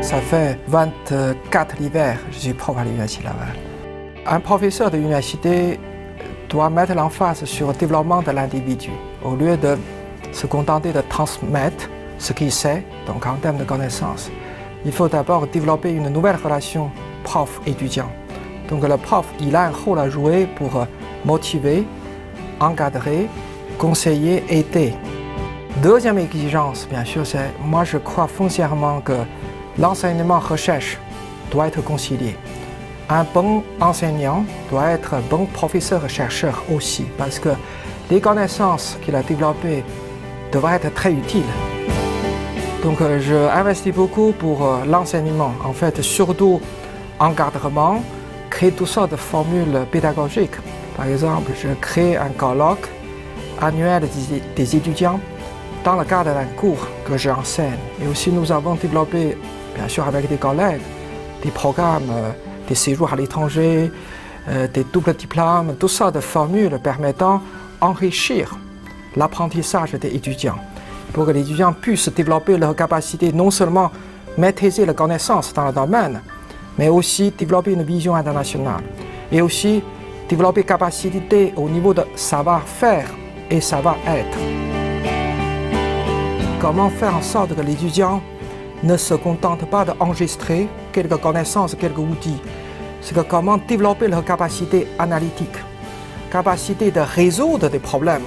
Ça fait 24 l'hiver, je suis prof à l'Université Laval. Un professeur de l'université doit mettre l'emphase sur le développement de l'individu, au lieu de se contenter de transmettre ce qu'il sait, donc en termes de connaissances. Il faut d'abord développer une nouvelle relation prof-étudiant. Donc le prof, il a un rôle à jouer pour motiver, encadrer, conseiller, aider. Deuxième exigence, bien sûr, c'est moi je crois foncièrement que l'enseignement-recherche doit être concilié. Un bon enseignant doit être un bon professeur-chercheur aussi, parce que les connaissances qu'il a développées devraient être très utiles. Donc je investis beaucoup pour l'enseignement, en fait, surtout encadrement, créer toutes sortes de formules pédagogiques. Par exemple, je crée un colloque annuel des étudiants dans le cadre d'un cours que j'enseigne. Et aussi nous avons développé, bien sûr avec des collègues, des programmes, des séjours à l'étranger, des doubles diplômes, toutes sortes de formules permettant d'enrichir l'apprentissage des étudiants, pour que les étudiants puissent développer leur capacité non seulement maîtriser les connaissances dans le domaine, mais aussi développer une vision internationale et aussi développer capacité au niveau de savoir-faire et savoir-être. Comment faire en sorte que les étudiants ne se contentent pas d'enregistrer quelques connaissances, quelques outils. C'est que comment développer leur capacité analytique, capacité de résoudre des problèmes,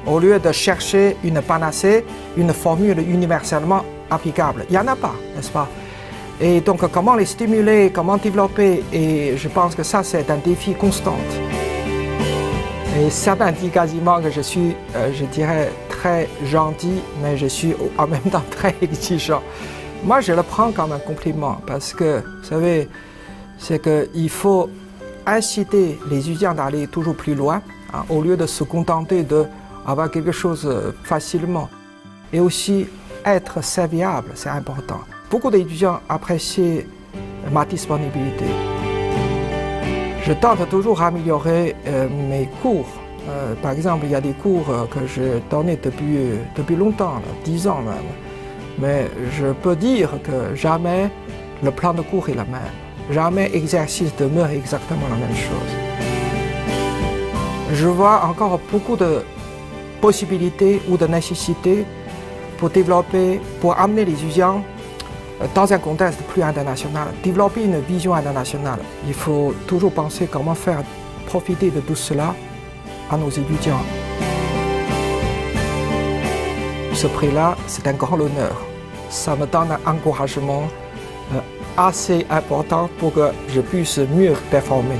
au lieu de chercher une panacée, une formule universellement applicable. Il n'y en a pas, n'est-ce pas? Et donc comment les stimuler, comment développer, et je pense que ça c'est un défi constant. Et certains disent quasiment que je suis, je dirais, très gentil, mais je suis en même temps très exigeant. Moi, je le prends comme un compliment parce que, vous savez, c'est qu'il faut inciter les étudiants d'aller toujours plus loin, hein, au lieu de se contenter d'avoir quelque chose facilement. Et aussi, être serviable, c'est important. Beaucoup d'étudiants apprécient ma disponibilité. Je tente toujours d'améliorer mes cours. Par exemple, il y a des cours que je donnais depuis longtemps, 10 ans même. Mais je peux dire que jamais le plan de cours est le même. Jamais exercice demeure exactement la même chose. Je vois encore beaucoup de possibilités ou de nécessités pour développer, pour amener les étudiants dans un contexte plus international, développer une vision internationale. Il faut toujours penser comment faire profiter de tout cela à nos étudiants. Ce prix-là, c'est un grand honneur. Ça me donne un encouragement assez important pour que je puisse mieux performer.